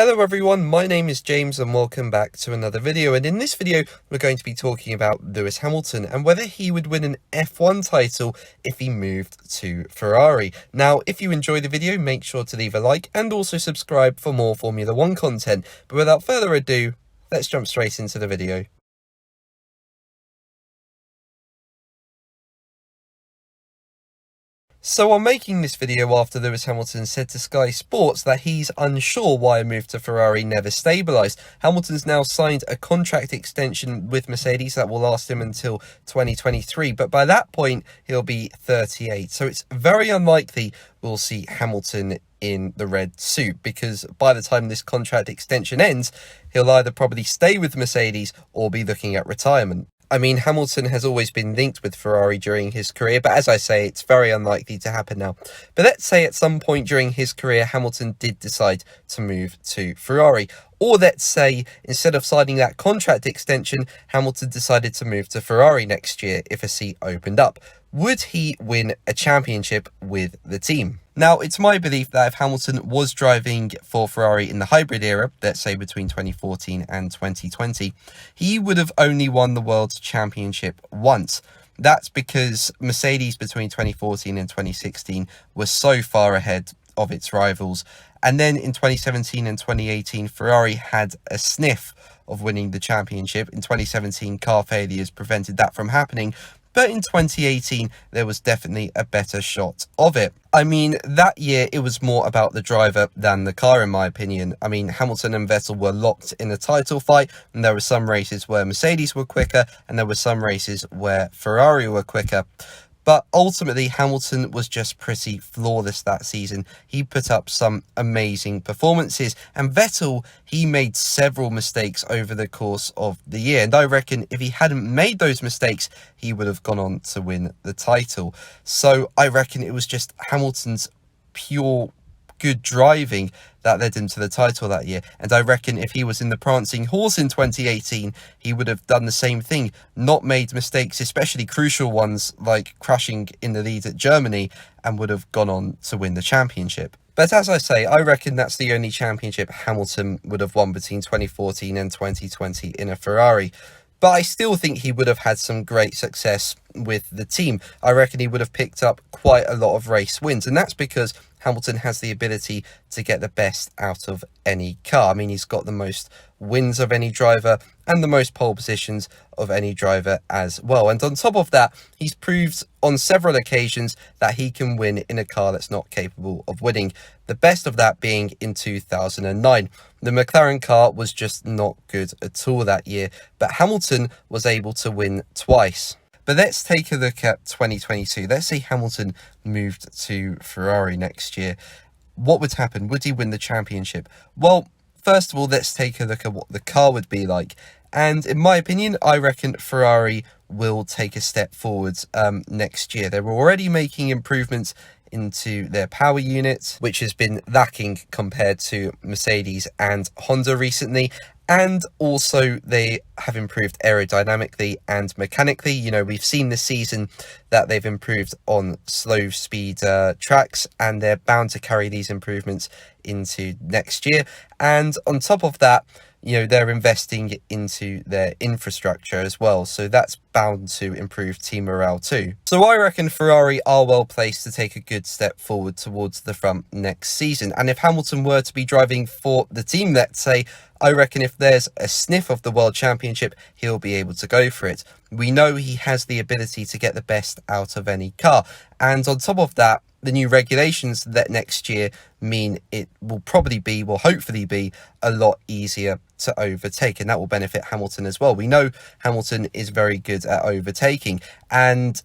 Hello everyone, my name is James and welcome back to another video, and in this video we're going to be talking about Lewis Hamilton and whether he would win an F1 title if he moved to Ferrari. Now, if you enjoy the video, make sure to leave a like and also subscribe for more Formula 1 content. But without further ado, let's jump straight into the video. So I'm making this video after Lewis Hamilton said to Sky Sports that he's unsure why a move to Ferrari never stabilised. Hamilton's now signed a contract extension with Mercedes that will last him until 2023, but by that point he'll be 38. So it's very unlikely we'll see Hamilton in the red suit, because by the time this contract extension ends, he'll either probably stay with Mercedes or be looking at retirement. I mean, Hamilton has always been linked with Ferrari during his career, but as I say, it's very unlikely to happen now. But let's say at some point during his career, Hamilton did decide to move to Ferrari. Or let's say, instead of signing that contract extension, Hamilton decided to move to Ferrari next year if a seat opened up. Would he win a championship with the team? Now, it's my belief that if Hamilton was driving for Ferrari in the hybrid era, let's say between 2014 and 2020, he would have only won the World Championship once. That's because Mercedes between 2014 and 2016 was so far ahead of its rivals. And then in 2017 and 2018, Ferrari had a sniff of winning the championship. In 2017, car failures prevented that from happening. But in 2018, there was definitely a better shot of it. I mean, that year, it was more about the driver than the car, in my opinion. I mean, Hamilton and Vettel were locked in a title fight, and there were some races where Mercedes were quicker, and there were some races where Ferrari were quicker. But ultimately, Hamilton was just pretty flawless that season. He put up some amazing performances. And Vettel, he made several mistakes over the course of the year. And I reckon if he hadn't made those mistakes, he would have gone on to win the title. So I reckon it was just Hamilton's pure good driving that led him to the title that year. And I reckon if he was in the prancing horse in 2018, he would have done the same thing, not made mistakes, especially crucial ones like crashing in the lead at Germany, and would have gone on to win the championship. But as I say, I reckon that's the only championship Hamilton would have won between 2014 and 2020 in a Ferrari. But I still think he would have had some great success with the team. I reckon he would have picked up quite a lot of race wins, and that's because Hamilton has the ability to get the best out of any car. I mean, he's got the most wins of any driver and the most pole positions of any driver as well. And on top of that, he's proved on several occasions that he can win in a car that's not capable of winning. The best of that being in 2009. The McLaren car was just not good at all that year, but Hamilton was able to win twice. But let's take a look at 2022. Let's say Hamilton moved to Ferrari next year. What would happen? Would he win the championship? Well, first of all, let's take a look at what the car would be like. And in my opinion, I reckon Ferrari will take a step forwards next year. They're already making improvements into their power unit, which has been lacking compared to Mercedes and Honda recently. And also they have improved aerodynamically and mechanically. You know, we've seen this season that they've improved on slow speed tracks, and they're bound to carry these improvements into next year. And on top of that, you know, they're investing into their infrastructure as well. So that's bound to improve team morale too. So I reckon Ferrari are well placed to take a good step forward towards the front next season. And if Hamilton were to be driving for the team, let's say, I reckon if there's a sniff of the World Championship, he'll be able to go for it. We know he has the ability to get the best out of any car. And on top of that, the new regulations that next year mean it will hopefully be a lot easier to overtake, and that will benefit Hamilton as well. We know Hamilton is very good at overtaking, and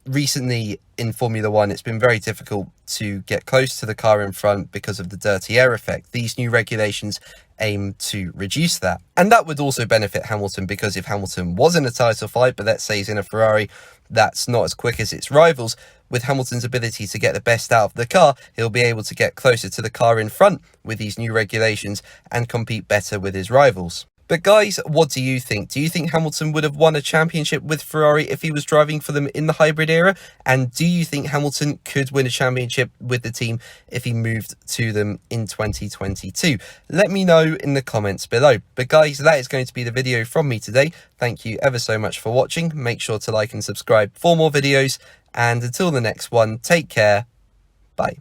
recently in Formula 1, it's been very difficult to get close to the car in front because of the dirty air effect. These new regulations aim to reduce that. And that would also benefit Hamilton, because if Hamilton was in a title fight, but let's say he's in a Ferrari that's not as quick as its rivals, with Hamilton's ability to get the best out of the car, he'll be able to get closer to the car in front with these new regulations and compete better with his rivals. But guys, what do you think? Do you think Hamilton would have won a championship with Ferrari if he was driving for them in the hybrid era? And do you think Hamilton could win a championship with the team if he moved to them in 2022? Let me know in the comments below. But guys, that is going to be the video from me today. Thank you ever so much for watching. Make sure to like and subscribe for more videos. And until the next one, take care. Bye.